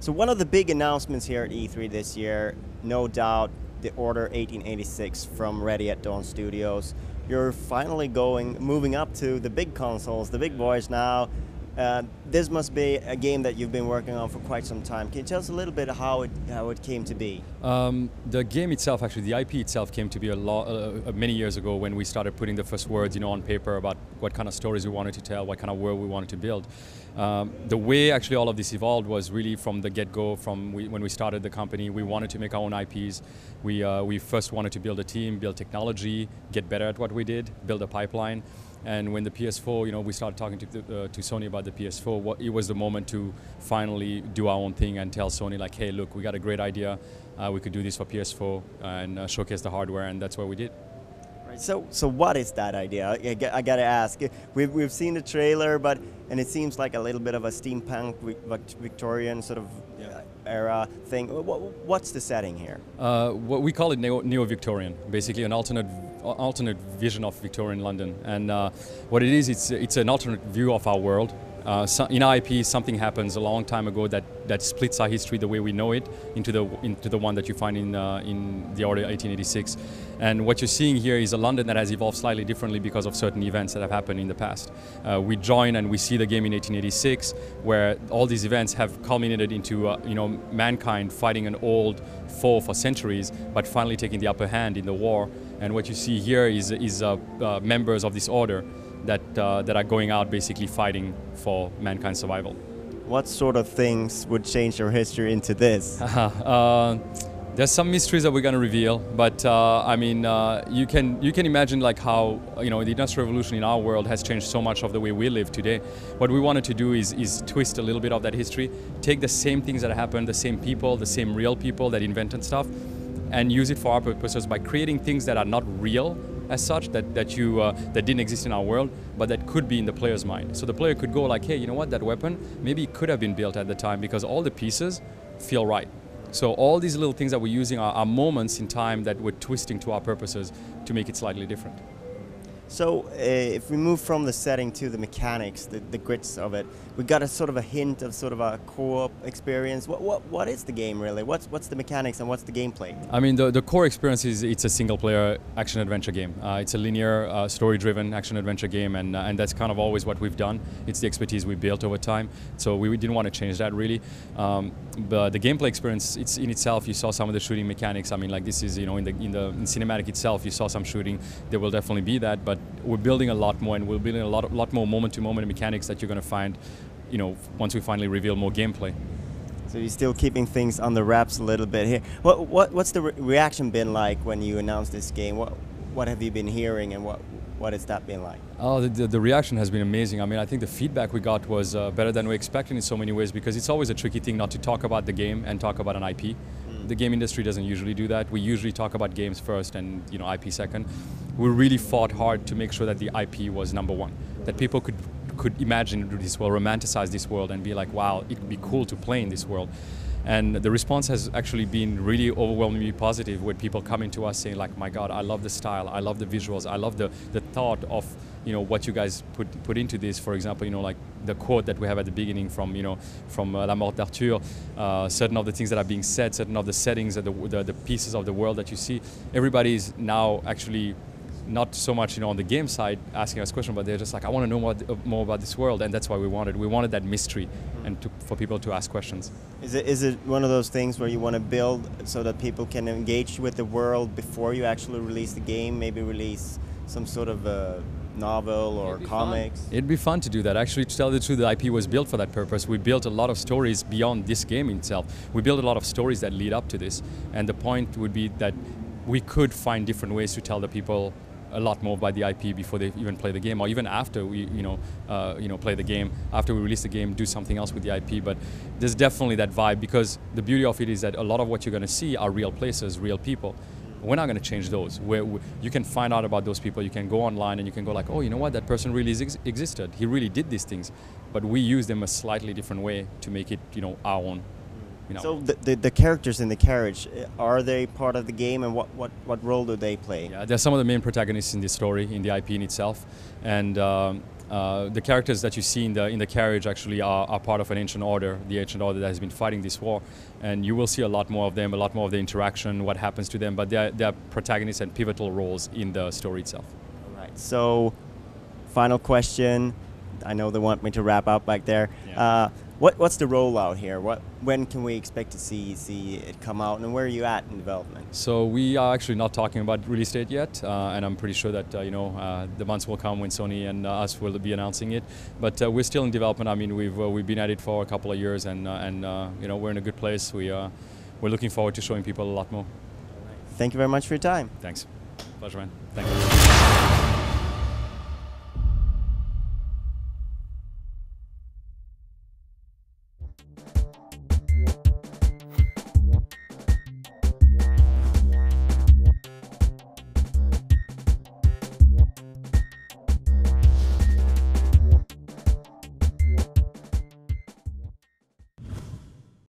So one of the big announcements here at E3 this year, no doubt, the Order 1886 from Ready at Dawn Studios. You're finally moving up to the big consoles, the big boys now. This must be a game that you've been working on for quite some time. Can you tell us a little bit how it came to be? The game itself, actually, the IP itself came to be many years ago when we started putting the first words, on paper about what kind of stories we wanted to tell, what kind of world we wanted to build. The way actually all of this evolved was really from the get-go. When we started the company, we wanted to make our own IPs. We first wanted to build a team, build technology, get better at what we did, build a pipeline. And when the PS4, we started talking to Sony about the PS4, it was the moment to finally do our own thing and tell Sony, like, hey, look, we got a great idea. We could do this for PS4 and showcase the hardware, and that's what we did. Right. So what is that idea? I gotta ask. We've seen the trailer, and it seems like a little bit of a steampunk Victorian sort of era thing. What's the setting here? What we call it neo-Victorian, basically an alternate vision of Victorian London. And what it is, it's an alternate view of our world. In our IP, something happens a long time ago that splits our history the way we know it into the one that you find in the Order 1886. And what you're seeing here is a London that has evolved slightly differently because of certain events that have happened in the past. We join and we see the game in 1886, where all these events have culminated into mankind fighting an old foe for centuries, but finally taking the upper hand in the war. And what you see here is members of this order that are going out basically fighting for mankind's survival. What sort of things would change your history into this? There's some mysteries that we're going to reveal, but you can imagine like how the Industrial Revolution in our world has changed so much of the way we live today. What we wanted to do is twist a little bit of that history, take the same things that happened, the same people, the same real people that invented stuff, and use it for our purposes by creating things that are not real as such, that didn't exist in our world, but that could be in the player's mind. So the player could go like, hey, you know what, that weapon, maybe it could have been built at the time because all the pieces feel right. So all these little things that we're using are moments in time that we're twisting to our purposes to make it slightly different. So if we move from the setting to the mechanics, the grits of it, we got a sort of a hint of sort of a co-op experience. What is the game really? What's the mechanics and what's the gameplay? I mean, the core experience is it's a single-player action-adventure game. It's a linear, story-driven action-adventure game, and that's kind of always what we've done. It's the expertise we built over time, so we didn't want to change that really. But the gameplay experience, it's in itself. You saw some of the shooting mechanics. I mean, like this is in cinematic itself, you saw some shooting. There will definitely be that, but we're building a lot more, and we're building a lot more moment-to-moment mechanics that you're going to find, once we finally reveal more gameplay. So you're still keeping things on the wraps a little bit here. What's the reaction been like when you announced this game? What have you been hearing, and what has that been like? Oh, the reaction has been amazing. I mean, I think the feedback we got was better than we expected in so many ways, because it's always a tricky thing not to talk about the game and talk about an IP. The game industry doesn't usually do that. We usually talk about games first and IP second. We really fought hard to make sure that the IP was number one, that people could imagine this world, romanticize this world, and be like, wow, it would be cool to play in this world. And the response has actually been really overwhelmingly positive, with people coming to us saying like, my God, I love the style, I love the visuals, I love the thought of what you guys put into this. For example, like the quote that we have at the beginning from La Mort d'Arthur, certain of the things that are being said, certain of the settings, the pieces of the world that you see. Everybody is now actually not so much on the game side asking us questions, but they're just like, I want to know more about this world, and that's why we wanted that mystery, and for people to ask questions. Is it one of those things where you want to build so that people can engage with the world before you actually release the game? Maybe release some sort of a novel or comics? It'd be fun to do that. Actually, to tell the truth, the IP was built for that purpose. We built a lot of stories beyond this game itself. We built a lot of stories that lead up to this, and the point would be that we could find different ways to tell the people a lot more about the IP before they even play the game, or even after we play the game, after we release the game, do something else with the IP. But there's definitely that vibe, because the beauty of it is that a lot of what you're going to see are real places, real people. We're not going to change those. You can find out about those people. You can go online and you can go like, oh, you know what, that person really existed. He really did these things. But we use them a slightly different way to make it, our own. So the characters in the carriage, are they part of the game, and what role do they play? Yeah, they're some of the main protagonists in the story, in the IP in itself, and the characters that you see in the carriage actually are part of an ancient order, the ancient order that has been fighting this war, and you will see a lot more of them, a lot more of the interaction, what happens to them, but they're protagonists and pivotal roles in the story itself. All right. So, final question. I know they want me to wrap up back there. Yeah. What's the rollout here? When can we expect to see it come out, and where are you at in development? So we are actually not talking about release date yet, and I'm pretty sure that the months will come when Sony and us will be announcing it. But we're still in development. I mean, we've been at it for a couple of years, and we're in a good place. We're looking forward to showing people a lot more. Thank you very much for your time. Thanks, pleasure, man. Thank you.